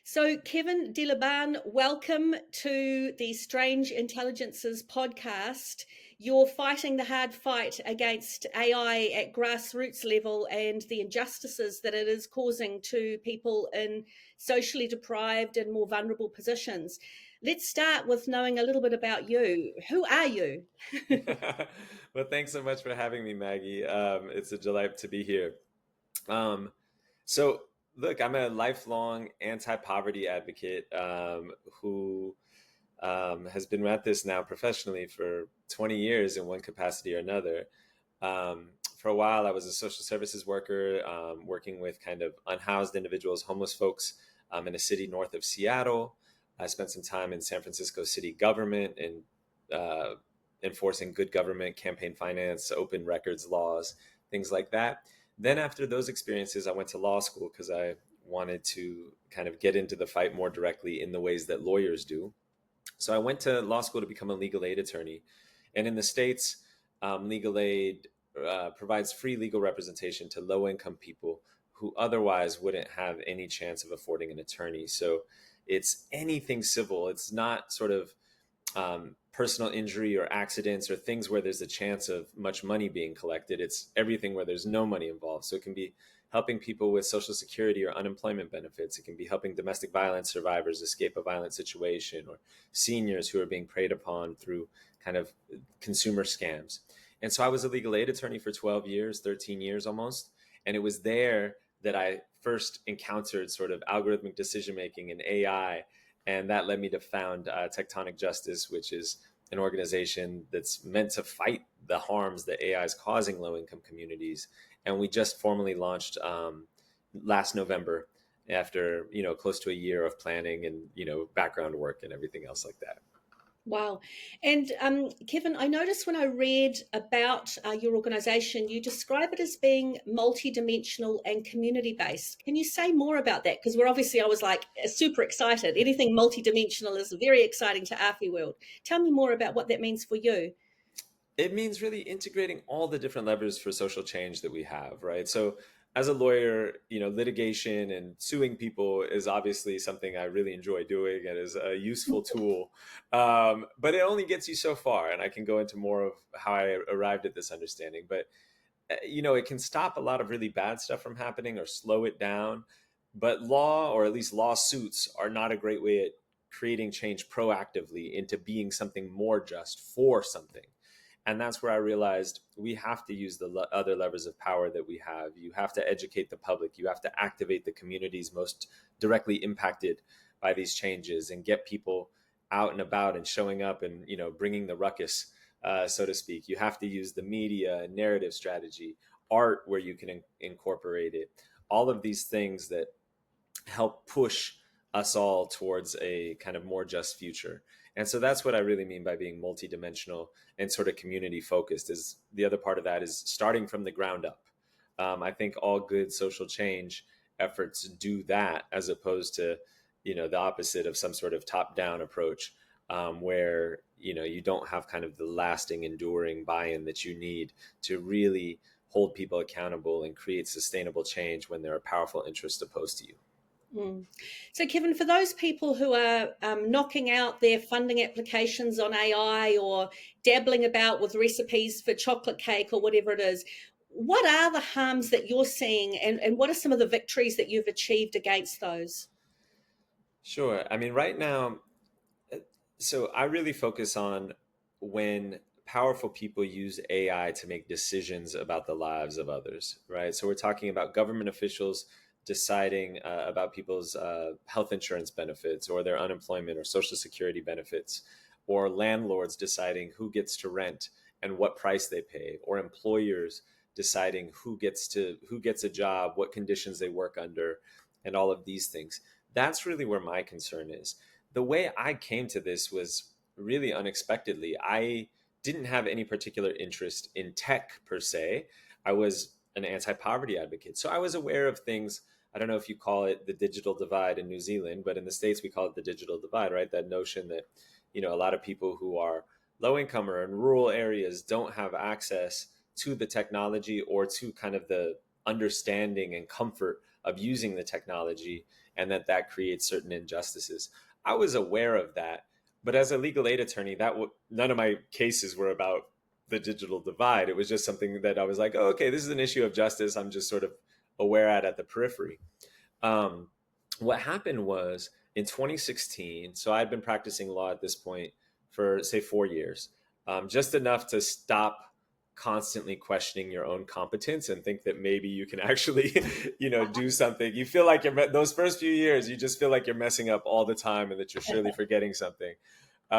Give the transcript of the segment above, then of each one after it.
So, Kevin De Liban, welcome to the Strange Intelligences podcast. You're fighting the hard fight against AI at grassroots level and the injustices that it is causing to people in socially deprived and more vulnerable positions. Let's start with knowing a little bit about you. Who are you? Well, thanks so much for having me, Maggie. It's a delight to be here. Um, so, look, I'm a lifelong anti-poverty advocate who has been at this now professionally for 20 years in one capacity or another. For a while, I was a social services worker, working with kind of unhoused individuals, homeless folks in a city north of Seattle. I spent some time in San Francisco city government and uh, enforcing good government, campaign finance, open records laws, things like that. Then, after those experiences, I went to law school because I wanted to kind of get into the fight more directly in the ways that lawyers do. So I went to law school to become a legal aid attorney. And in the States, legal aid provides free legal representation to low income people who otherwise wouldn't have any chance of affording an attorney. So it's anything civil. It's not sort of personal injury or accidents or things where there's a chance of much money being collected. It's everything where there's no money involved. So it can be helping people with Social Security or unemployment benefits. It can be helping domestic violence survivors escape a violent situation, or seniors who are being preyed upon through kind of consumer scams. And so I was a legal aid attorney for 12 years, 13 years almost. And it was there that I first encountered sort of algorithmic decision making and AI, and that led me to found Tectonic Justice, which is an organization that's meant to fight the harms that AI is causing low income communities. And we just formally launched last November after, close to a year of planning and, background work and everything else like that. Wow. And Kevin, I noticed when I read about your organization, you describe it as being multidimensional and community based. Can you say more about that? Because I was like super excited. Anything multidimensional is very exciting to our world. Tell me more about what that means for you. It means really integrating all the different levers for social change that we have, right? So as a lawyer, litigation and suing people is obviously something I really enjoy doing and is a useful tool. But it only gets you so far. And I can go into more of how I arrived at this understanding. But, it can stop a lot of really bad stuff from happening or slow it down. But law, or at least lawsuits, are not a great way at creating change proactively into being something more just for something. And that's where I realized we have to use the other levers of power that we have. You have to educate the public. You have to activate the communities most directly impacted by these changes and get people out and about and showing up and, bringing the ruckus, so to speak. You have to use the media and narrative strategy, art where you can incorporate it. All of these things that help push us all towards a kind of more just future. And so that's what I really mean by being multidimensional and sort of community focused. Is the other part of that is starting from the ground up. I think all good social change efforts do that, as opposed to, the opposite of some sort of top down approach, where, you don't have kind of the lasting, enduring buy-in that you need to really hold people accountable and create sustainable change when there are powerful interests opposed to you. Mm. So, Kevin, for those people who are knocking out their funding applications on AI or dabbling about with recipes for chocolate cake or whatever it is, what are the harms that you're seeing, and what are some of the victories that you've achieved against those? Sure. I mean, right now, uh, so I really focus on when powerful people use AI to make decisions about the lives of others, right? So we're talking about government officials deciding about people's health insurance benefits or their unemployment or social security benefits, or landlords deciding who gets to rent and what price they pay, or employers deciding who gets a job, what conditions they work under, and all of these things. That's really where my concern is. The way I came to this was really unexpectedly. I didn't have any particular interest in tech per se. I was an anti poverty advocate. So I was aware of things. I don't know if you call it the digital divide in New Zealand, but in the States, we call it the digital divide, right? That notion that, a lot of people who are low income or in rural areas don't have access to the technology or to kind of the understanding and comfort of using the technology, and that creates certain injustices. I was aware of that, but as a legal aid attorney, none of my cases were about the digital divide. It was just something that I was like, oh, okay, this is an issue of justice. I'm just sort of aware at the periphery. Um, what happened was in 2016, so I'd been practicing law at this point for, say, 4 years, just enough to stop constantly questioning your own competence and think that maybe you can actually, do something. You feel like those first few years, you just feel like you're messing up all the time and that you're surely forgetting something.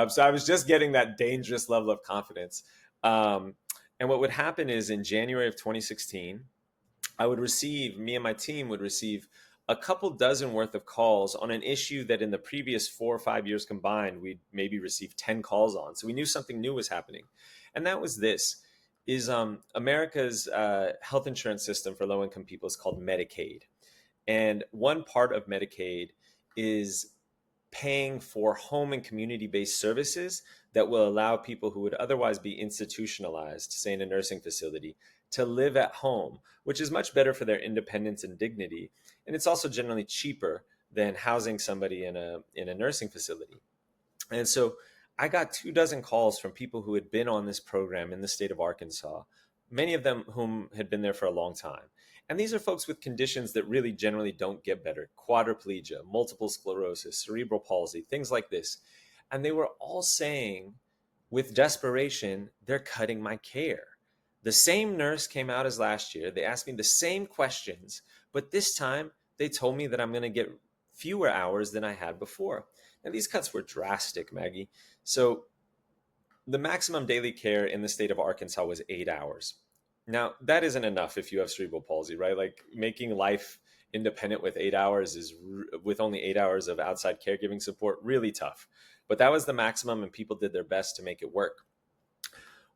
So I was just getting that dangerous level of confidence. And what would happen is in January of 2016, me and my team would receive a couple dozen worth of calls on an issue that in the previous 4 or 5 years combined, we'd maybe received 10 calls on. So we knew something new was happening. And that was this, is America's health insurance system for low-income people is called Medicaid. And one part of Medicaid is paying for home and community-based services that will allow people who would otherwise be institutionalized, say in a nursing facility, to live at home, which is much better for their independence and dignity. And it's also generally cheaper than housing somebody in a nursing facility. And so I got 24 calls from people who had been on this program in the state of Arkansas, many of them whom had been there for a long time. And these are folks with conditions that really generally don't get better: quadriplegia, multiple sclerosis, cerebral palsy, things like this. And they were all saying with desperation, they're cutting my care. The same nurse came out as last year. They asked me the same questions, but this time they told me that I'm going to get fewer hours than I had before. And these cuts were drastic, Maggie. So the maximum daily care in the state of Arkansas was 8 hours. Now, that isn't enough if you have cerebral palsy, right? Like, making life independent with 8 hours with only 8 hours of outside caregiving support, really tough. But that was the maximum, and people did their best to make it work.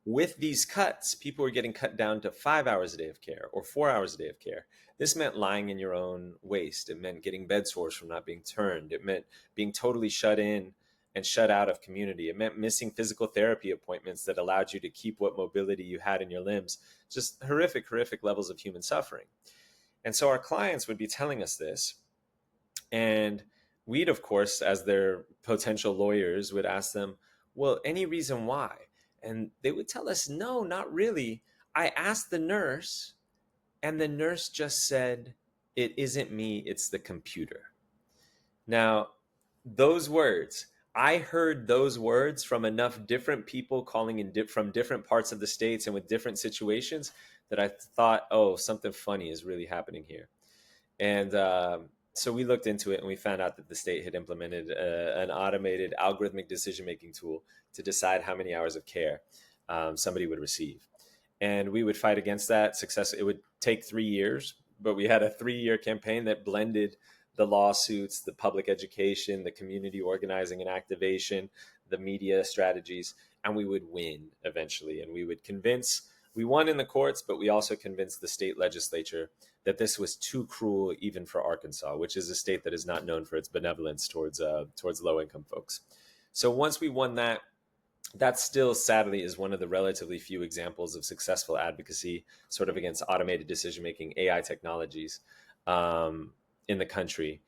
With these cuts, people were getting cut down to 5 hours a day of care or 4 hours a day of care. This meant lying in your own waste. It meant getting bed sores from not being turned. It meant being totally shut in and shut out of community. It meant missing physical therapy appointments that allowed you to keep what mobility you had in your limbs. Just horrific, horrific levels of human suffering. And so our clients would be telling us this. And we'd, of course, as their potential lawyers, would ask them, well, any reason why? And they would tell us, no, not really. I asked the nurse, and the nurse just said, it isn't me, it's the computer. Now, I heard those words from enough different people calling from different parts of the states and with different situations that I thought, oh, something funny is really happening here. And so we looked into it, and we found out that the state had implemented an automated algorithmic decision-making tool to decide how many hours of care somebody would receive. And we would fight against that. It would take 3 years, but we had a 3-year campaign that blended the lawsuits, the public education, the community organizing and activation, the media strategies, and we would win eventually. And we won in the courts, but we also convinced the state legislature that this was too cruel even for Arkansas, which is a state that is not known for its benevolence towards low-income folks. So once we won that still sadly is one of the relatively few examples of successful advocacy sort of against automated decision-making AI technologies in the country.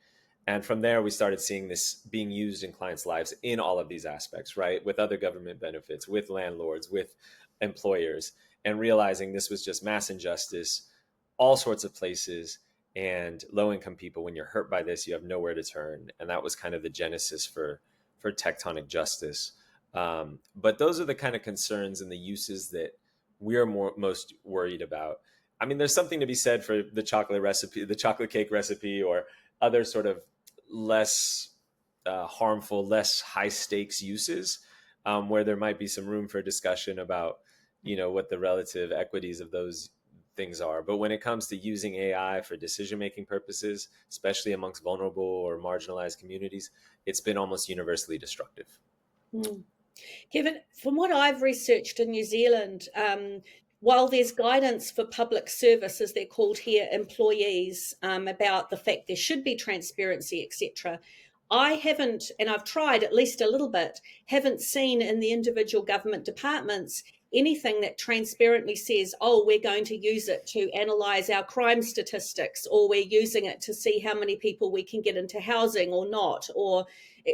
And from there, we started seeing this being used in clients' lives in all of these aspects, right? With other government benefits, with landlords, with employers, and realizing this was just mass injustice, all sorts of places. And low-income people, when you're hurt by this, you have nowhere to turn. And that was kind of the genesis for tectonic justice. But those are the kind of concerns and the uses that we're most worried about. I mean, there's something to be said for the chocolate cake recipe, or other sort of less harmful, less high stakes uses, where there might be some room for discussion about, what the relative equities of those things are. But when it comes to using AI for decision-making purposes, especially amongst vulnerable or marginalized communities, it's been almost universally destructive. Kevin, from what I've researched in New Zealand, while there's guidance for public service, as they're called here, employees, about the fact there should be transparency, etc., I haven't, and I've tried at least a little bit, haven't seen in the individual government departments anything that transparently says, oh, we're going to use it to analyze our crime statistics, or we're using it to see how many people we can get into housing or not, or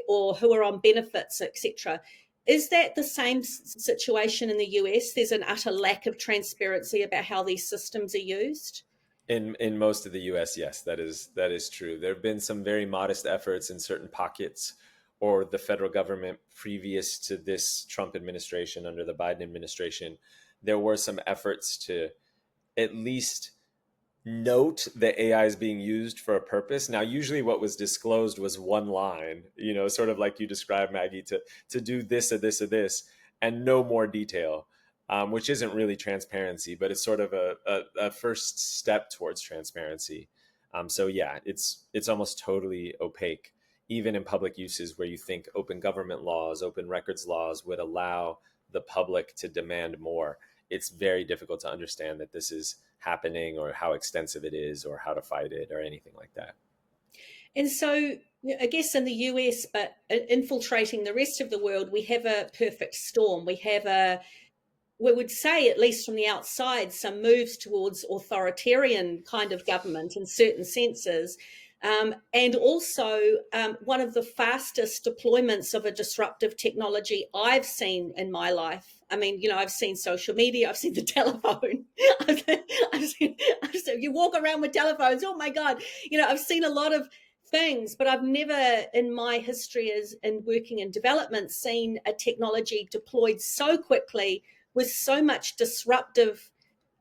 who are on benefits, etc. Is that the same situation in the US? There's an utter lack of transparency about how these systems are used. In most of the US, yes, that is true. There have been some very modest efforts in certain pockets, or the federal government previous to this Trump administration, under the Biden administration, there were some efforts to at least note that AI is being used for a purpose. Now, usually what was disclosed was one line, sort of like you described, Maggie, to do this or this or this, and no more detail, which isn't really transparency, but it's sort of a first step towards transparency. So yeah, it's almost totally opaque, even in public uses where you think open government laws, open records laws would allow the public to demand more. It's very difficult to understand that this is happening, or how extensive it is, or how to fight it, or anything like that. And so, I guess in the US, but infiltrating the rest of the world, we have a perfect storm. We would say, at least from the outside, some moves towards authoritarian kind of government in certain senses. And also one of the fastest deployments of a disruptive technology I've seen in my life. I mean, I've seen social media, I've seen the telephone. You walk around with telephones, oh my God. I've seen a lot of things, but I've never in my history as in working in development seen a technology deployed so quickly with so much disruptive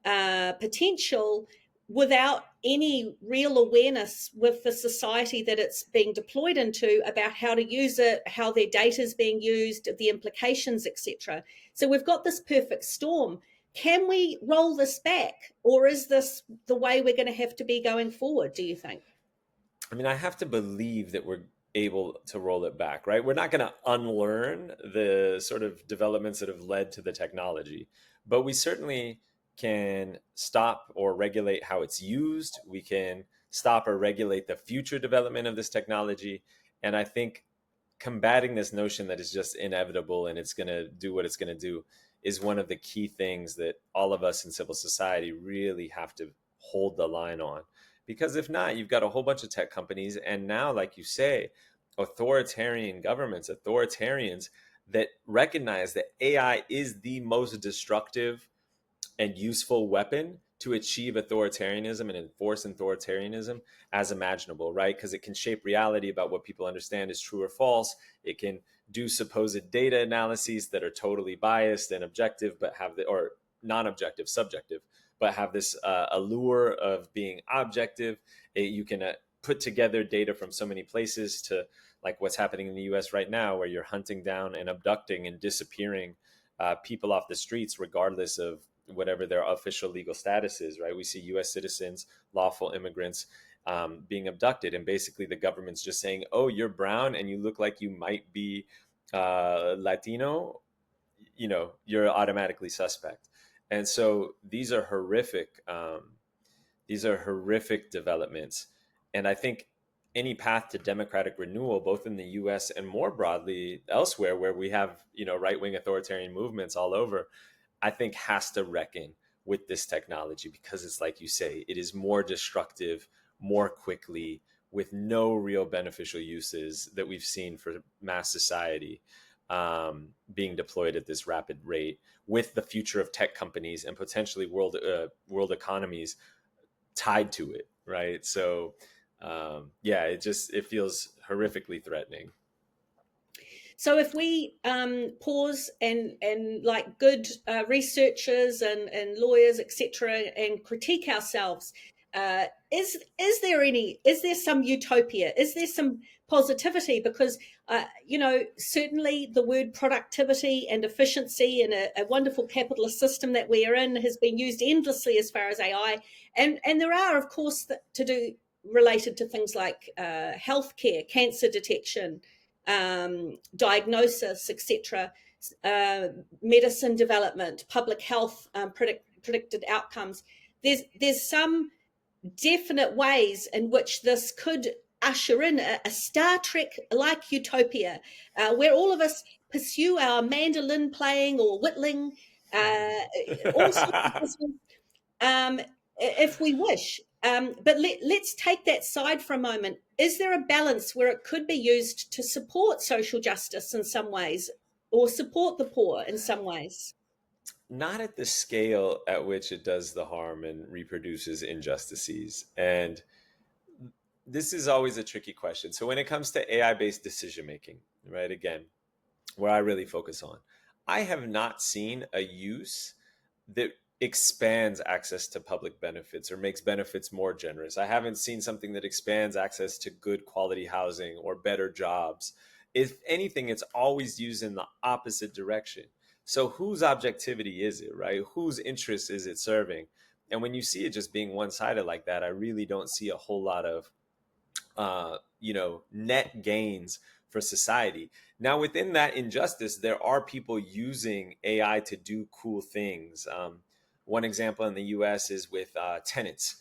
potential without any real awareness with the society that it's being deployed into about how to use it, how their data is being used, the implications, etc. So we've got this perfect storm. Can we roll this back, or is this the way we're going to have to be going forward, do you think? I mean, I have to believe that we're able to roll it back, right? We're not going to unlearn the sort of developments that have led to the technology, but we certainly can stop or regulate how it's used. We can stop or regulate the future development of this technology. And I think combating this notion that is just inevitable and it's going to do what it's going to do is one of the key things that all of us in civil society really have to hold the line on. Because if not, you've got a whole bunch of tech companies, and now, like you say, authoritarian governments, authoritarians that recognize that AI is the most destructive and useful weapon to achieve authoritarianism and enforce authoritarianism as imaginable, right? Because it can shape reality about what people understand is true or false. It can do supposed data analyses that are totally biased and objective, but or non-objective, subjective, but have this allure of being objective. You can put together data from so many places, to like what's happening in the US right now, where you're hunting down and abducting and disappearing people off the streets, regardless of whatever their official legal status is, right? We see US citizens, lawful immigrants being abducted. And basically the government's just saying, oh, you're brown and you look like you might be Latino, you're automatically suspect. And so these are horrific. These are horrific developments. And I think any path to democratic renewal, both in the US and more broadly elsewhere, where we have, right-wing authoritarian movements all over, I think has to reckon with this technology, because it's like you say, it is more destructive, more quickly, with no real beneficial uses that we've seen for mass society being deployed at this rapid rate, with the future of tech companies and potentially world economies tied to it, right? So yeah, it feels horrifically threatening. So if we pause and like good researchers and lawyers, etc., and critique ourselves, is there some utopia? Is there some positivity? Because certainly the word productivity and efficiency in a wonderful capitalist system that we are in has been used endlessly as far as AI, and there are, of course, to do related to things like healthcare, cancer detection, diagnosis, etc., medicine development, public health, predicted outcomes. There's some definite ways in which this could usher in a Star Trek-like utopia, where all of us pursue our mandolin playing or whittling all sorts of business, if we wish. But let's take that side for a moment. Is there a balance where it could be used to support social justice in some ways, or support the poor in some ways? Not at the scale at which it does the harm and reproduces injustices. And this is always a tricky question. So when it comes to AI based decision making, right, again, where I really focus on, I have not seen a use that expands access to public benefits or makes benefits more generous. I haven't seen something that expands access to good quality housing or better jobs. If anything, it's always used in the opposite direction. So whose objectivity is it, right? Whose interest is it serving? And when you see it just being one-sided like that, I really don't see a whole lot of net gains for society. Now, within that injustice, there are people using AI to do cool things. One example in the US is with tenants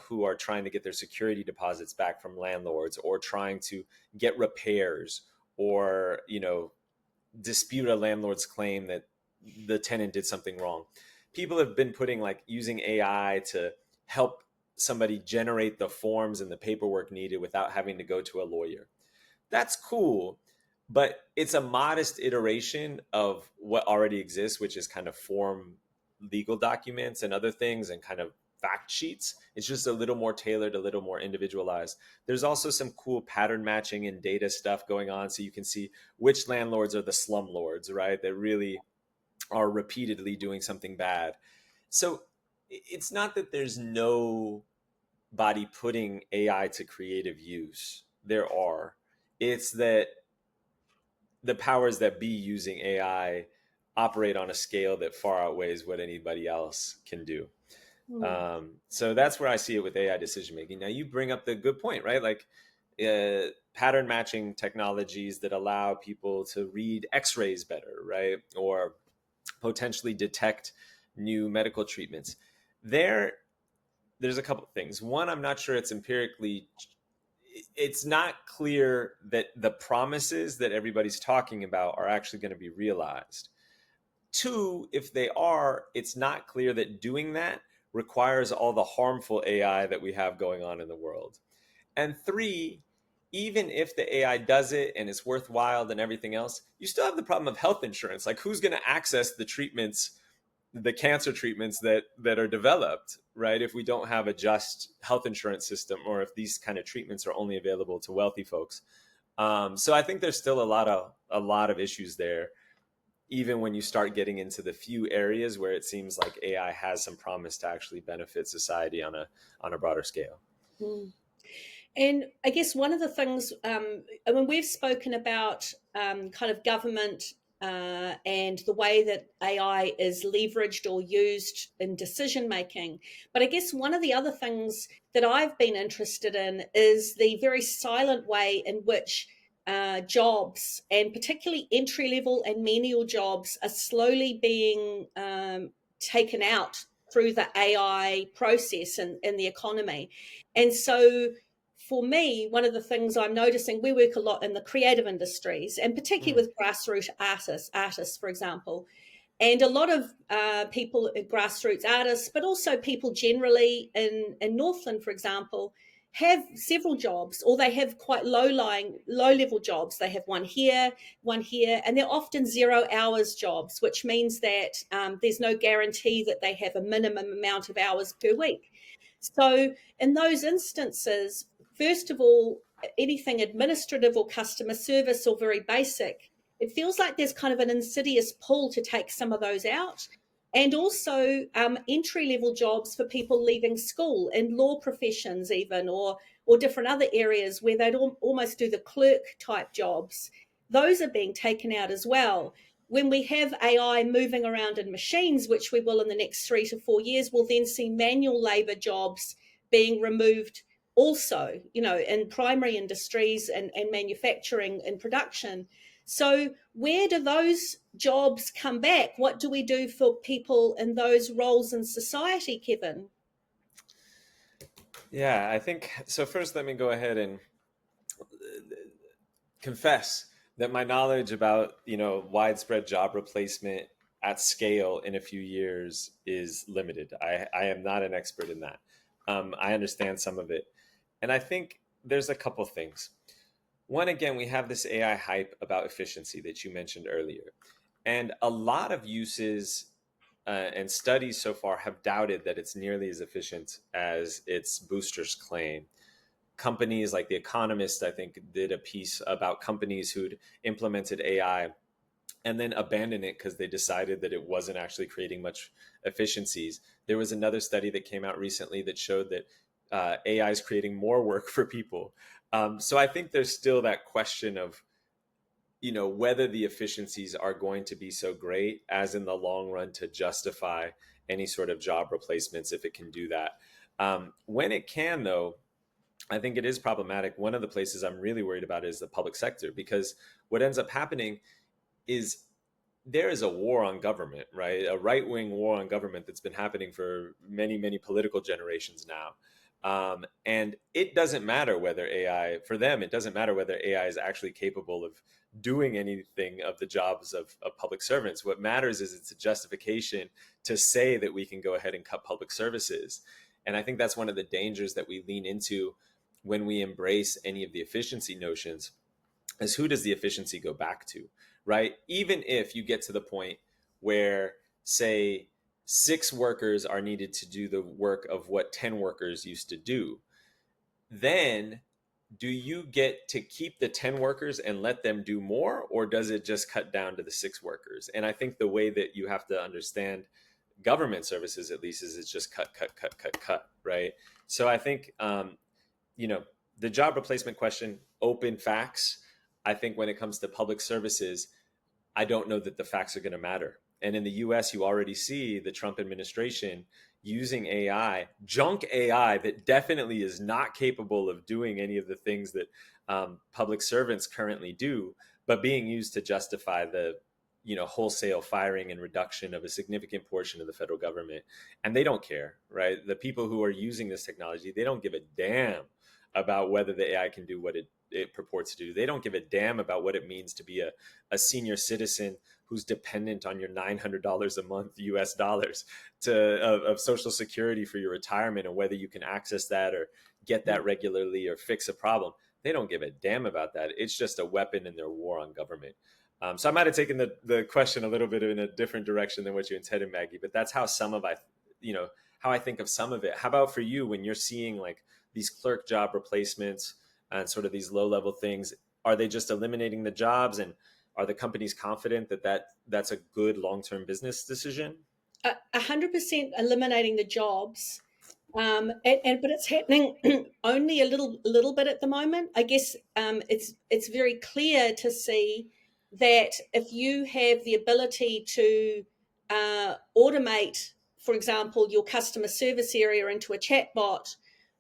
who are trying to get their security deposits back from landlords, or trying to get repairs, or, dispute a landlord's claim that the tenant did something wrong. People have been putting, like, using AI to help somebody generate the forms and the paperwork needed without having to go to a lawyer. That's cool, but it's a modest iteration of what already exists, which is kind of form legal documents and other things, and kind of fact sheets. It's just a little more tailored, a little more individualized. There's also some cool pattern matching and data stuff going on, so you can see which landlords are the slumlords, right, that really are repeatedly doing something bad. So it's not that there's no body putting AI to creative use. There are. It's that the powers that be using AI operate on a scale that far outweighs what anybody else can do. Hmm. So that's where I see it with AI decision making. Now, you bring up the good point, right? Like pattern matching technologies that allow people to read X-rays better, right? Or potentially detect new medical treatments. There's a couple of things. One, I'm not sure it's not clear that the promises that everybody's talking about are actually going to be realized. Two, if they are, it's not clear that doing that requires all the harmful AI that we have going on in the world. And three, even if the AI does it and it's worthwhile and everything else, you still have the problem of health insurance. Like, who's going to access the cancer treatments that are developed, right, if we don't have a just health insurance system, or if these kind of treatments are only available to wealthy folks? So I think there's still a lot of issues there, even when you start getting into the few areas where it seems like AI has some promise to actually benefit society on a broader scale. Hmm. And I guess one of the things, I mean, we've spoken about kind of government and the way that AI is leveraged or used in decision making. But I guess one of the other things that I've been interested in is the very silent way in which jobs, and particularly entry level and menial jobs, are slowly being taken out through the AI process in the economy. And so for me, one of the things I'm noticing, we work a lot in the creative industries, and particularly Mm, with grassroots artists, for example. And a lot of people, grassroots artists, but also people generally in Northland, for example, have several jobs, or they have quite low level jobs. They have one here, and they're often 0 hours jobs, which means that there's no guarantee that they have a minimum amount of hours per week. So in those instances, first of all, anything administrative or customer service or very basic, it feels like there's kind of an insidious pull to take some of those out. And also entry level jobs for people leaving school in law professions, even, or different other areas where they'd almost do the clerk type jobs. Those are being taken out as well. When we have AI moving around in machines, which we will in the next 3 to 4 years, we'll then see manual labor jobs being removed also, in primary industries and manufacturing and production. So where do those jobs come back? What do we do for people in those roles in society, Kevin? yeah, I think so. First, let me go ahead and confess that my knowledge about widespread job replacement at scale in a few years is limited. I am not an expert in that. I understand some of it. And I think there's a couple things. One, again, we have this AI hype about efficiency that you mentioned earlier. And a lot of uses and studies so far have doubted that it's nearly as efficient as its boosters claim. Companies like The Economist, I think, did a piece about companies who'd implemented AI and then abandoned it because they decided that it wasn't actually creating much efficiencies. There was another study that came out recently that showed that AI is creating more work for people. So I think there's still that question of, whether the efficiencies are going to be so great as in the long run to justify any sort of job replacements if it can do that. When it can, though, I think it is problematic. One of the places I'm really worried about is the public sector, because what ends up happening is there is a war on government, right? A right-wing war on government that's been happening for many, many political generations now. And it doesn't matter whether AI, for them, it doesn't matter whether AI is actually capable of doing anything of the jobs of public servants. What matters is it's a justification to say that we can go ahead and cut public services. And I think that's one of the dangers that we lean into when we embrace any of the efficiency notions, is who does the efficiency go back to, right? Even if you get to the point where, say, 6 workers are needed to do the work of what 10 workers used to do, then do you get to keep the 10 workers and let them do more, or does it just cut down to the 6 workers? And I think the way that you have to understand government services, at least, is it's just cut, cut, cut, cut, cut, right? So I think, the job replacement question, open facts. I think when it comes to public services, I don't know that the facts are going to matter. And in the US, you already see the Trump administration using AI, junk AI that definitely is not capable of doing any of the things that public servants currently do, but being used to justify the wholesale firing and reduction of a significant portion of the federal government. And they don't care, right? The people who are using this technology, they don't give a damn about whether the AI can do what it purports to do. They don't give a damn about what it means to be a senior citizen who's dependent on your $900 a month US dollars of Social Security for your retirement, and whether you can access that or get that regularly or fix a problem. They don't give a damn about that. It's just a weapon in their war on government. So I might have taken the question a little bit in a different direction than what you intended, Maggie, but that's how how I think of some of it. How about for you, when you're seeing like these clerk job replacements and sort of these low level things, are they just eliminating the jobs, and are the companies confident that that's a good long-term business decision? 100% eliminating the jobs. But it's happening only a little bit at the moment. I guess it's very clear to see that if you have the ability to automate, for example, your customer service area into a chatbot,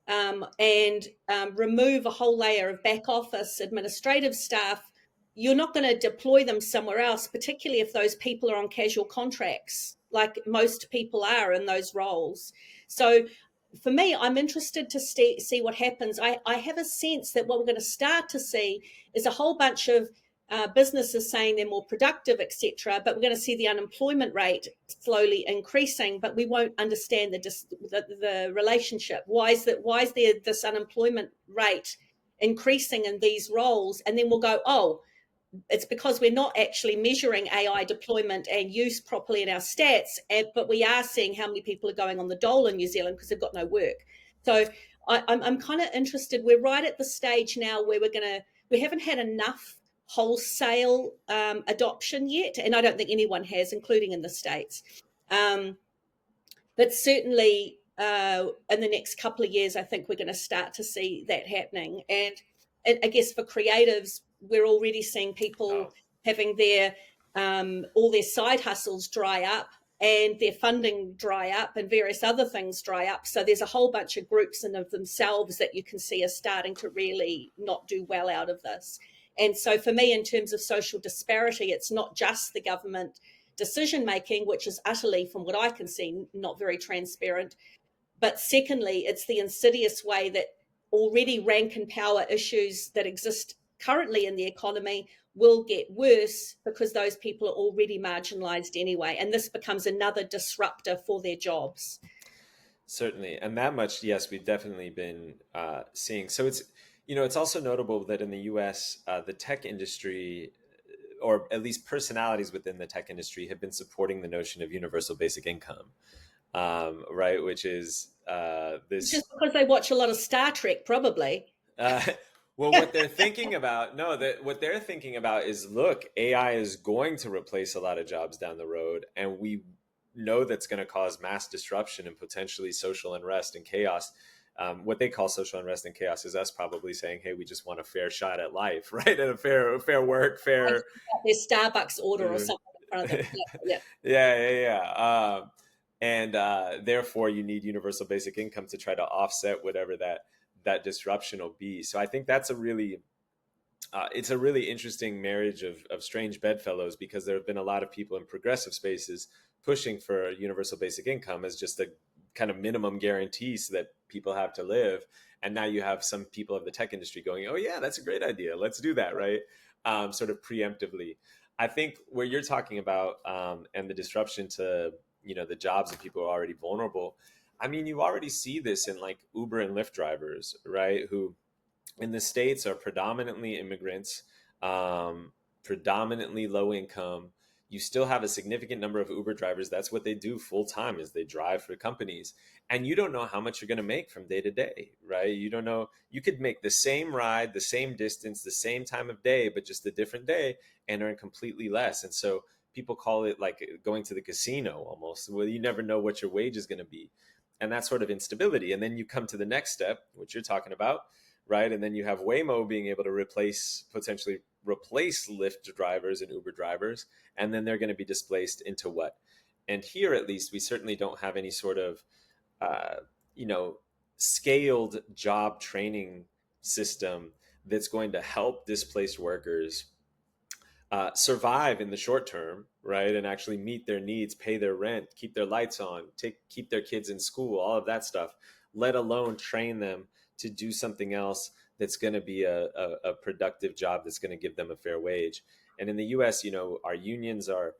and remove a whole layer of back office administrative staff, you're not going to deploy them somewhere else, particularly if those people are on casual contracts, like most people are in those roles. So for me, I'm interested to see what happens. I have a sense that what we're going to start to see is a whole bunch of businesses saying they're more productive, etc. But we're going to see the unemployment rate slowly increasing, but we won't understand the relationship. Why is there this unemployment rate increasing in these roles? And then we'll go, oh, it's because we're not actually measuring AI deployment and use properly in our stats, but we are seeing how many people are going on the dole in New Zealand because they've got no work. So I'm kind of interested. We're right at the stage now where we haven't had enough wholesale adoption yet, and I don't think anyone has, including in the States. But certainly in the next couple of years, I think we're going to start to see that happening. And I guess for creatives, we're already seeing people having their all their side hustles dry up, and their funding dry up, and various other things dry up. So there's a whole bunch of groups in of themselves that you can see are starting to really not do well out of this. And so for me, in terms of social disparity, it's not just the government decision making, which is utterly, from what I can see, not very transparent. But secondly, it's the insidious way that already rank and power issues that exist currently in the economy will get worse because those people are already marginalized anyway. And this becomes another disruptor for their jobs. Certainly, and that much, yes, we've definitely been seeing. So it's also notable that in the U.S., the tech industry, or at least personalities within the tech industry, have been supporting the notion of universal basic income, right? Which is It's this. just because they watch a lot of Star Trek, probably. Uh, well, what they're thinking about, no, that what they're thinking about is, look, AI is going to replace a lot of jobs down the road, and we know that's going to cause mass disruption and potentially social unrest and chaos. What they call social unrest and chaos is us probably saying, "Hey, we just want a fair shot at life, right? And a fair work, fair." Their Starbucks order or Uh, something in front of them. Yeah. yeah. And therefore, you need universal basic income to try to offset whatever that disruption will be. So I think that's it's a really interesting marriage of strange bedfellows, because there have been a lot of people in progressive spaces pushing for universal basic income as just a kind of minimum guarantee so that people have to live. And now you have some people of the tech industry going, "Oh yeah, that's a great idea. Let's do that," right? Sort of preemptively. I think where you're talking about and the disruption to the jobs of people who are already vulnerable. I mean, you already see this in like Uber and Lyft drivers, right? Who in the States are predominantly immigrants, predominantly low income. You still have a significant number of Uber drivers. That's what they do full time, is they drive for companies. And you don't know how much you're going to make from day to day, right? You don't know. You could make the same ride, the same distance, the same time of day, but just a different day, and earn completely less. And so people call it like going to the casino almost. Well, you never know what your wage is going to be. And that sort of instability. And then you come to the next step, which you're talking about, right? And then you have Waymo being able to potentially replace Lyft drivers and Uber drivers, and then they're going to be displaced into what? And here, at least, we certainly don't have any sort of, uh, you know, scaled job training system that's going to help displaced workers survive in the short term, right? And actually meet their needs, pay their rent, keep their lights on, keep their kids in school, all of that stuff, let alone train them to do something else that's going to be a productive job that's going to give them a fair wage. And in the US, our unions are,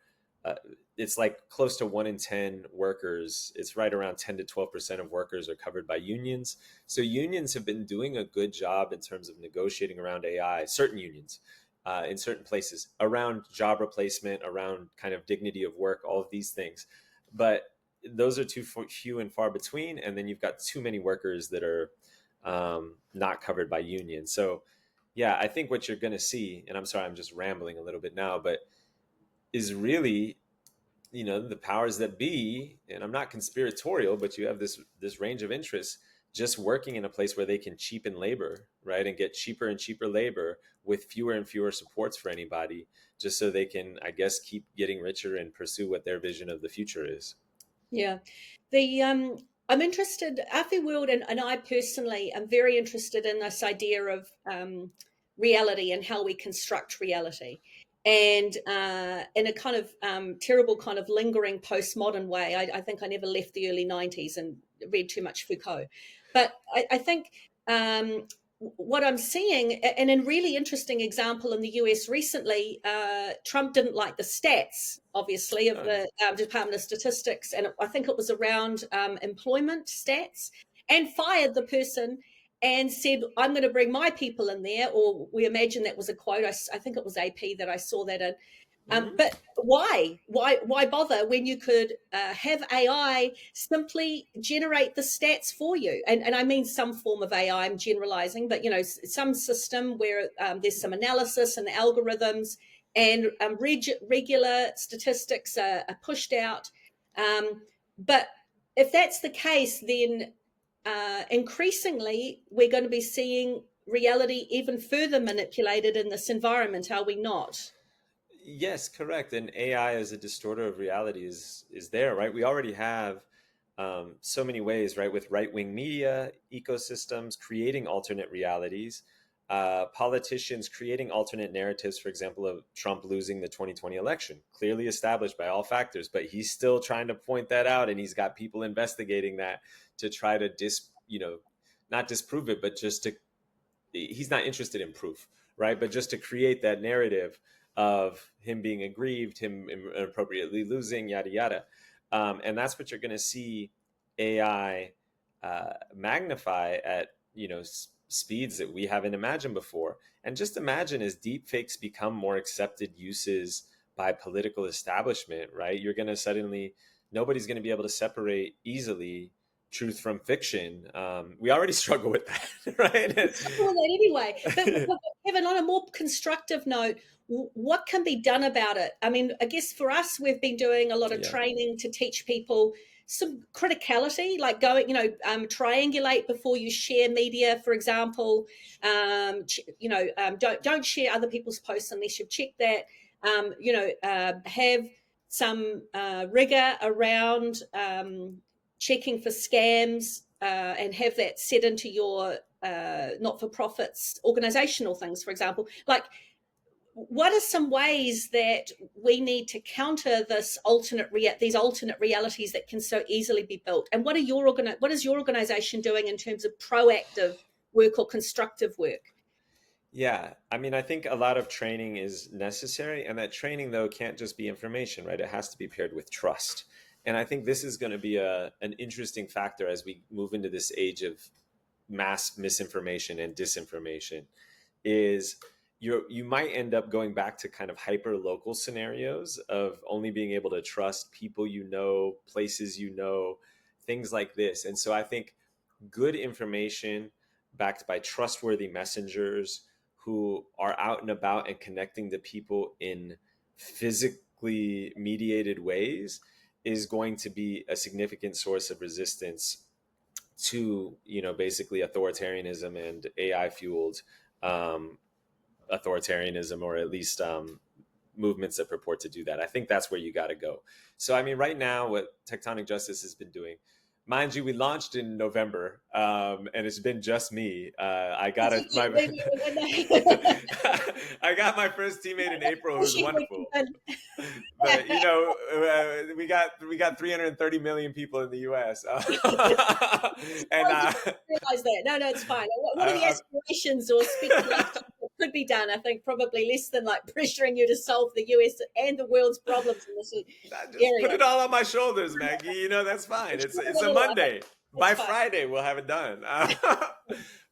uh, it's like close to 1 in 10 workers. It's right around 10 to 12% of workers are covered by unions. So unions have been doing a good job in terms of negotiating around AI, certain unions in certain places around job replacement, around kind of dignity of work, all of these things. But those are too few and far between. And then you've got too many workers that are not covered by unions. So, yeah, I think what you're going to see, and I'm sorry, I'm just rambling a little bit now, but is really, the powers that be, and I'm not conspiratorial, but you have this range of interests just working in a place where they can cheapen labor, right, and get cheaper and cheaper labor with fewer and fewer supports for anybody, just so they can, I guess, keep getting richer and pursue what their vision of the future is. Yeah. The I'm interested, Alfie World and I personally am very interested in this idea of reality and how we construct reality. And in a kind of terrible kind of lingering postmodern way. I think I never left the early 90s and read too much Foucault. But I think what I'm seeing, and a really interesting example in the US recently, Trump didn't like the stats, obviously, of Oh, the Department of Statistics, and I think it was around employment stats, and fired the person and said, "I'm going to bring my people in there." Or we imagine that was a quote. I think it was AP that I saw that in. mm-hmm. But why? Why bother when you could have AI simply generate the stats for you? And I mean some form of AI. I'm generalizing, but some system where there's some analysis and algorithms, and regular statistics are pushed out. But if that's the case, then increasingly we're going to be seeing reality even further manipulated in this environment, are we not? Yes, correct. And AI as a distorter of reality is there, right? We already have so many ways, right, with right-wing media ecosystems creating alternate realities, politicians creating alternate narratives, for example, of Trump losing the 2020 election, clearly established by all factors, but he's still trying to point that out, and he's got people investigating that to try to not disprove it, but just to he's not interested in proof, right? But just to create that narrative of him being aggrieved, him inappropriately losing, yada yada. And that's what you're going to see AI magnify at speeds that we haven't imagined before. And just imagine as deep fakes become more accepted uses by political establishment, right? You're going to suddenly, nobody's going to be able to separate easily truth from fiction. We already struggle with that, right? We struggle with that anyway. But Kevin, on a more constructive note, what can be done about it? I mean, I guess for us, we've been doing a lot of Yeah. training to teach people some criticality, like going, triangulate before you share media, for example. Don't share other people's posts unless you've checked that. Have some rigor around checking for scams, and have that set into your not-for-profits organizational things, for example. Like, what are some ways that we need to counter these alternate realities that can so easily be built? And what is your organization doing in terms of proactive work or constructive work? Yeah, I mean, I think a lot of training is necessary, and that training, though, can't just be information, right? It has to be paired with trust. And I think this is going to be an interesting factor as we move into this age of mass misinformation and disinformation. Is you might end up going back to kind of hyper local scenarios of only being able to trust people, places, things like this. And so I think good information backed by trustworthy messengers who are out and about and connecting to people in physically mediated ways is going to be a significant source of resistance to basically authoritarianism and AI fueled um, authoritarianism, or at least movements that purport to do that. I think that's where you got to go. So, I mean, right now, what Tectonic Justice has been doing, mind you, we launched in November, and it's been just me. I got I got my first teammate in April, who's wonderful. But we got 330 million people in the U.S. And realize that. No, it's fine. What are the aspirations or speculations that could be done? I think probably less than like pressuring you to solve the US and the world's problems in this area. Put it all on my shoulders, Maggie. That's fine. It's a Monday. By Friday, we'll have it done.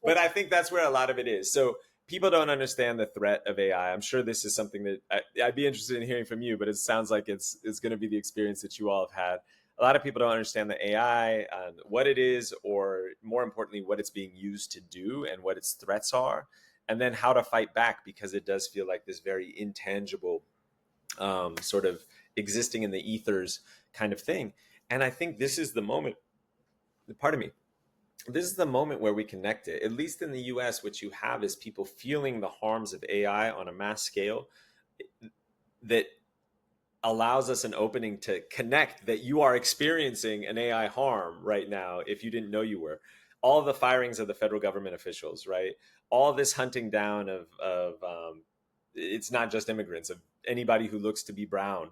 But I think that's where a lot of it is. So people don't understand the threat of AI. I'm sure this is something that I'd be interested in hearing from you, but it sounds like it's going to be the experience that you all have had. A lot of people don't understand the AI, what it is, or more importantly, what it's being used to do and what its threats are, and then how to fight back, because it does feel like this very intangible sort of existing in the ethers kind of thing. And I think this is the moment, pardon me, this is the moment where we connect it. At least in the US, what you have is people feeling the harms of AI on a mass scale that allows us an opening to connect that you are experiencing an AI harm right now if you didn't know you were. All the firings of the federal government officials, right? All this hunting down of it's not just immigrants, of anybody who looks to be brown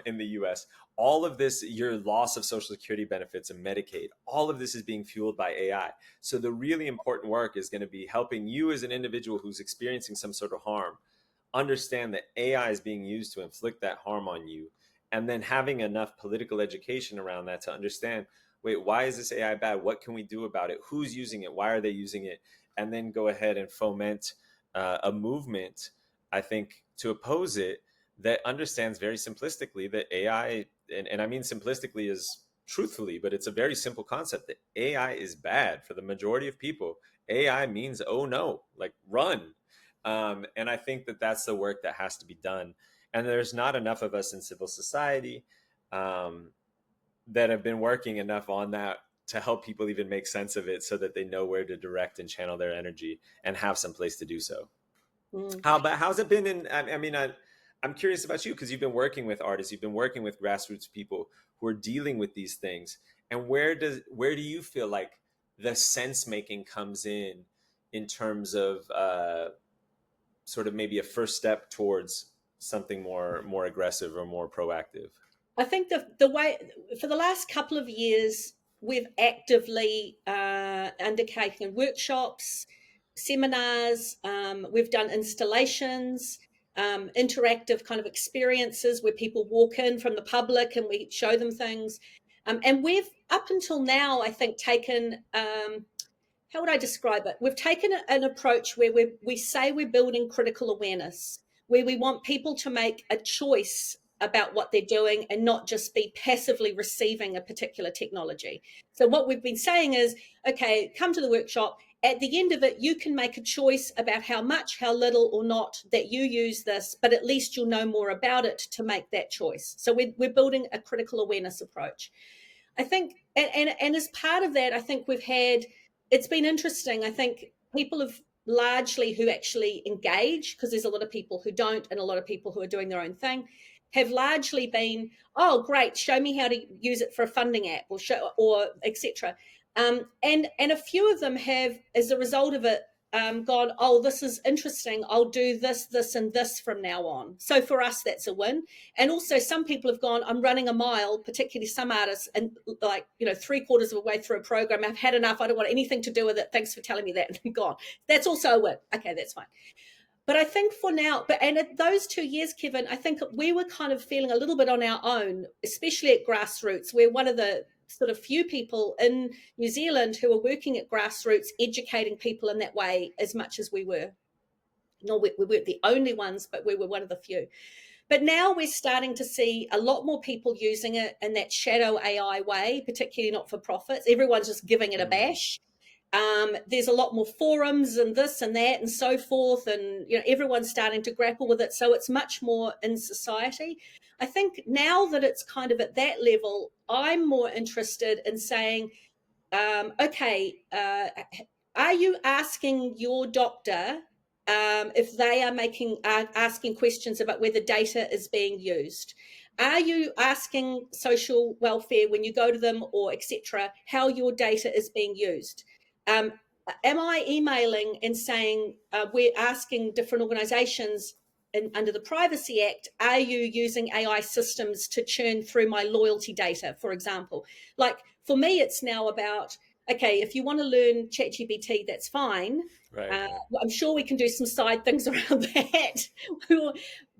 in the US. All of this, your loss of Social Security benefits and Medicaid, all of this is being fueled by AI. So the really important work is going to be helping you as an individual who's experiencing some sort of harm understand that AI is being used to inflict that harm on you, and then having enough political education around that to understand, wait, why is this AI bad? What can we do about it? Who's using it? Why are they using it? And then go ahead and foment a movement, I think, to oppose it, that understands very simplistically that AI, and I mean simplistically as truthfully, but it's a very simple concept, that AI is bad for the majority of people. AI means, oh no, like run. And I think that that's the work that has to be done. And there's not enough of us in civil society that have been working enough on that to help people even make sense of it, so that they know where to direct and channel their energy and have some place to do so. How's it been I'm curious about you, because you've been working with artists, you've been working with grassroots people who are dealing with these things. And where do you feel like the sense making comes in terms of sort of maybe a first step towards something more aggressive or more proactive? I think the way, for the last couple of years, we've actively undertaken workshops, seminars, we've done installations, interactive kind of experiences where people walk in from the public and we show them things. And we've, up until now, I think, taken, how would I describe it? We've taken an approach where we say we're building critical awareness, where we want people to make a choice about what they're doing and not just be passively receiving a particular technology. So what we've been saying is, okay, come to the workshop. At the end of it, you can make a choice about how much, how little or not that you use this, but at least you'll know more about it to make that choice. So we're building a critical awareness approach. I think, and as part of that, I think it's been interesting. I think people have largely who actually engage, because there's a lot of people who don't and a lot of people who are doing their own thing, have largely been, oh, great, show me how to use it for a funding app or etc. And a few of them have, as a result of it, gone, oh, this is interesting. I'll do this, this, and this from now on. So for us, that's a win. And also some people have gone, I'm running a mile, particularly some artists, and like, 3/4 of the way through a program, I've had enough. I don't want anything to do with it. Thanks for telling me that. And gone. That's also a win. Okay, that's fine. But I think for now, and at those 2 years, Kevin, I think we were kind of feeling a little bit on our own, especially at grassroots. We're one of the sort of few people in New Zealand who are working at grassroots, educating people in that way as much as we were. No, we weren't the only ones, but we were one of the few. But now we're starting to see a lot more people using it in that shadow AI way, particularly not for profits. Everyone's just giving it a bash. There's a lot more forums and this and that and so forth, and everyone's starting to grapple with it. So it's much more in society. I think now that it's kind of at that level, I'm more interested in saying, okay, are you asking your doctor if they are asking questions about whether data is being used? Are you asking social welfare when you go to them or etc. how your data is being used? Um, am I emailing and saying we're asking different organisations under the Privacy Act, are you using AI systems to churn through my loyalty data, for example? Like for me, it's now about, okay, if you want to learn ChatGPT, that's fine. Right. I'm sure we can do some side things around that.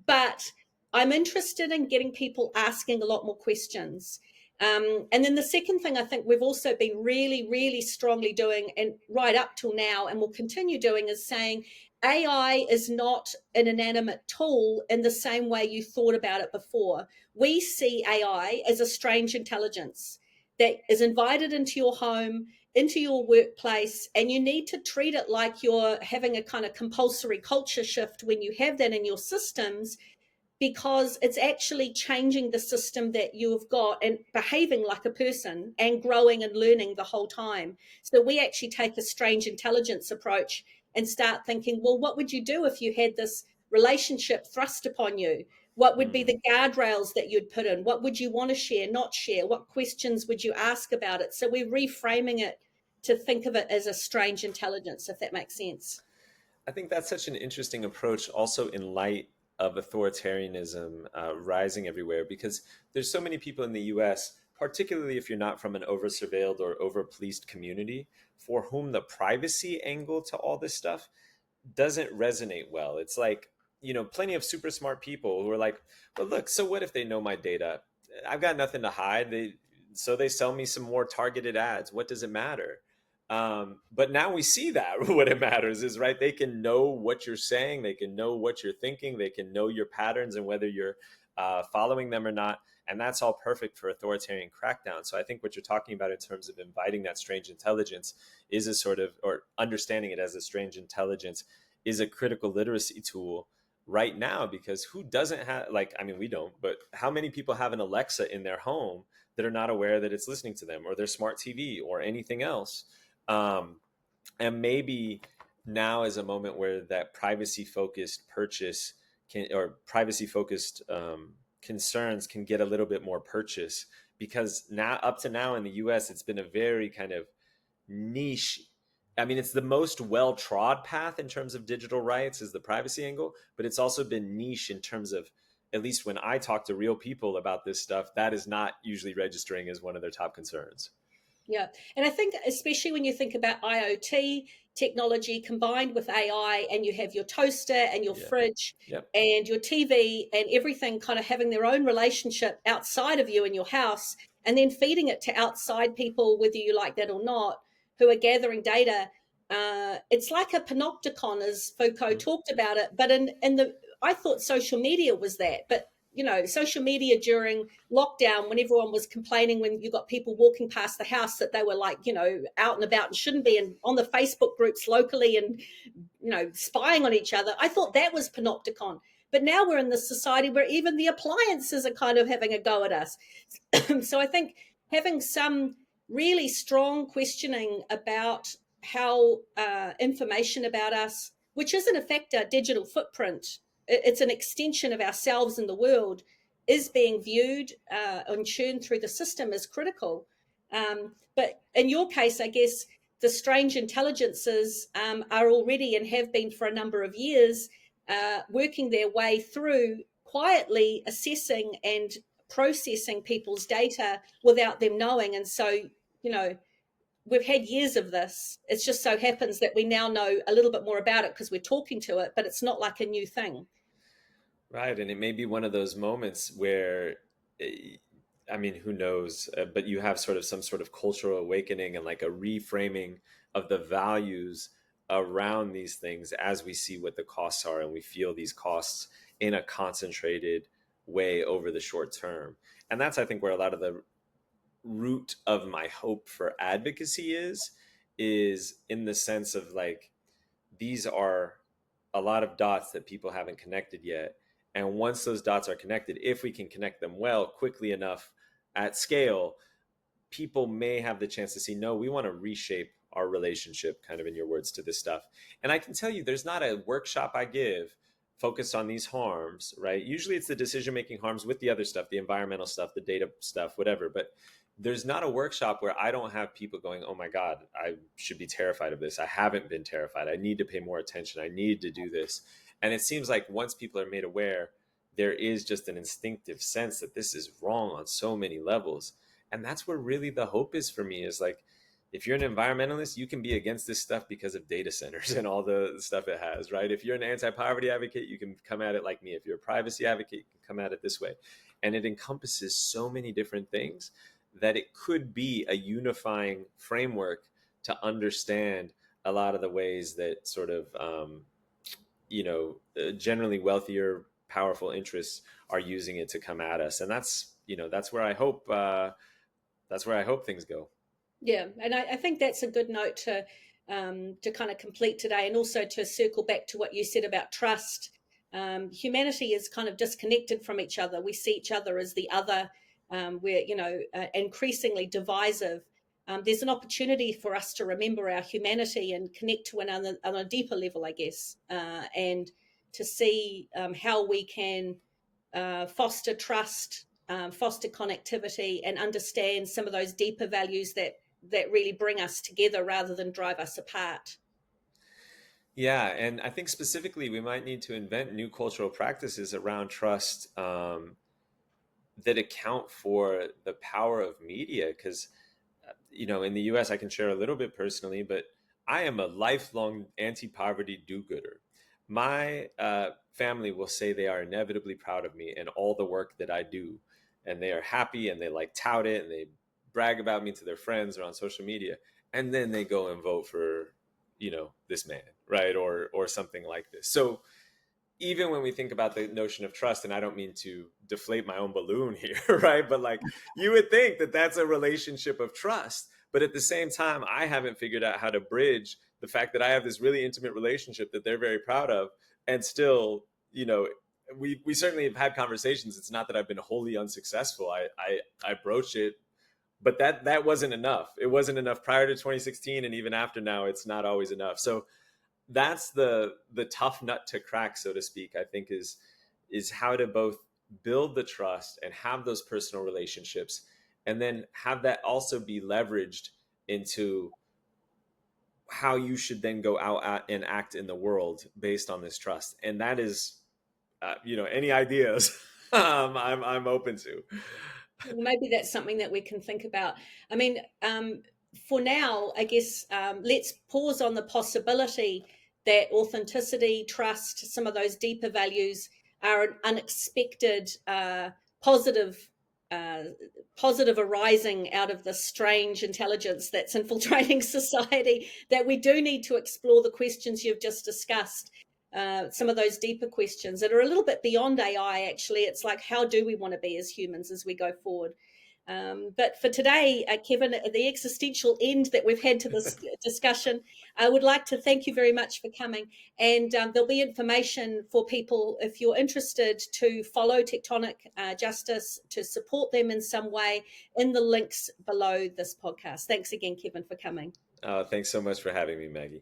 But I'm interested in getting people asking a lot more questions. And then the second thing I think we've also been really, really strongly doing, and right up till now, and will continue doing, is saying AI is not an inanimate tool in the same way you thought about it before. We see AI as a strange intelligence that is invited into your home, into your workplace, and you need to treat it like you're having a kind of compulsory culture shift when you have that in your systems, because it's actually changing the system that you've got and behaving like a person and growing and learning the whole time. So we actually take a strange intelligence approach and start thinking, well, what would you do if you had this relationship thrust upon you? What would be the guardrails that you'd put in? What would you want to share, not share? What questions would you ask about it? So we're reframing it to think of it as a strange intelligence, if that makes sense. I think that's such an interesting approach, also in light of authoritarianism rising everywhere, because there's so many people in the US, particularly if you're not from an over surveilled or over policed community, for whom the privacy angle to all this stuff doesn't resonate well. It's like, plenty of super smart people who are like, well, look, so what if they know my data? I've got nothing to hide. So they sell me some more targeted ads. What does it matter? But now we see that what it matters is, right, they can know what you're saying, they can know what you're thinking, they can know your patterns and whether you're following them or not. And that's all perfect for authoritarian crackdown. So I think what you're talking about in terms of inviting that strange intelligence is a sort of, or understanding it as a strange intelligence, is a critical literacy tool right now, because who doesn't have, like, I mean, we don't, but how many people have an Alexa in their home that are not aware that it's listening to them, or their smart TV or anything else? And maybe now is a moment where that privacy focused purchase can, or privacy focused concerns can get a little bit more purchase, because now, up to now in the US, it's been a very kind of niche. I mean, it's the most well-trod path in terms of digital rights is the privacy angle, but it's also been niche in terms of, at least when I talk to real people about this stuff, that is not usually registering as one of their top concerns. Yeah. And I think, especially when you think about IoT technology combined with AI, and you have your toaster and your Yeah. fridge Yep. and your TV and everything kind of having their own relationship outside of you in your house, and then feeding it to outside people, whether you like that or not, who are gathering data. It's like a panopticon, as Foucault Mhm. talked about it. But in the, I thought social media was that. But, social media during lockdown, when everyone was complaining, when you got people walking past the house that they were like, out and about and shouldn't be, and on the Facebook groups locally, and spying on each other, I thought that was panopticon. But now we're in this society where even the appliances are kind of having a go at us. So I think having some really strong questioning about how information about us, which isn't a factor, digital footprint, it's an extension of ourselves in the world, is being viewed and churned through the system, is critical. But in your case, I guess the strange intelligences are already, and have been for a number of years, working their way through, quietly assessing and processing people's data without them knowing. And so, you know, we've had years of this. It just so happens that we now know a little bit more about it because we're talking to it, but it's not like a new thing. Right. And it may be one of those moments where, eh, I mean, who knows? But you have sort of some sort of cultural awakening and like a reframing of the values around these things as we see what the costs are and we feel these costs in a concentrated way over the short term. And that's, I think, where a lot of the root of my hope for advocacy is in the sense of like, these are a lot of dots that people haven't connected yet. And once those dots are connected, if we can connect them well, quickly enough, at scale, people may have the chance to see, no, we want to reshape our relationship, kind of in your words, to this stuff. And I can tell you, there's not a workshop I give focused on these harms, right? Usually it's the decision making harms with the other stuff, the environmental stuff, the data stuff, whatever. But there's not a workshop where I don't have people going, oh my God, I should be terrified of this. I haven't been terrified. I need to pay more attention. I need to do this. And it seems like once people are made aware, there is just an instinctive sense that this is wrong on so many levels. And that's where really the hope is for me, is like, if you're an environmentalist, you can be against this stuff because of data centers and all the stuff it has, right? If you're an anti-poverty advocate, you can come at it like me. If you're a privacy advocate, you can come at it this way. And it encompasses so many different things that it could be a unifying framework to understand a lot of the ways that sort of generally wealthier, powerful interests are using it to come at us. And that's, that's where I hope things go. Yeah, and I think that's a good note to kind of complete today, and also to circle back to what you said about trust. Humanity is kind of disconnected from each other. We see each other as the other. We're increasingly divisive. There's an opportunity for us to remember our humanity and connect to one another on a deeper level, I guess, and to see how we can foster trust, foster connectivity, and understand some of those deeper values that really bring us together rather than drive us apart. Yeah, and I think specifically we might need to invent new cultural practices around trust, that account for the power of media. Because, in the US, I can share a little bit personally, but I am a lifelong anti poverty do gooder. My family will say they are inevitably proud of me and all the work that I do. And they are happy and they like tout it and they brag about me to their friends or on social media. And then they go and vote for, this man, right? Or something like this. So even when we think about the notion of trust, and I don't mean to deflate my own balloon here, right? But like, you would think that that's a relationship of trust. But at the same time, I haven't figured out how to bridge the fact that I have this really intimate relationship that they're very proud of. And still, we certainly have had conversations. It's not that I've been wholly unsuccessful. I broached it, but that wasn't enough. It wasn't enough prior to 2016. And even after now, it's not always enough. So that's the tough nut to crack, so to speak. I think is how to both build the trust and have those personal relationships, and then have that also be leveraged into how you should then go out and act in the world based on this trust. And that is, any ideas, I'm open to. Maybe that's something that we can think about. I mean, for now, I guess, let's pause on the possibility that authenticity, trust, some of those deeper values are an unexpected positive positive arising out of the strange intelligence that's infiltrating society, that we do need to explore the questions you've just discussed, some of those deeper questions that are a little bit beyond AI, actually. It's like, how do we want to be as humans as we go forward? But for today, Kevin, at the existential end that we've had to this discussion, I would like to thank you very much for coming. And there'll be information for people, if you're interested, to follow Tectonic Justice, to support them in some way, in the links below this podcast. Thanks again, Kevin, for coming. Thanks so much for having me, Maggie.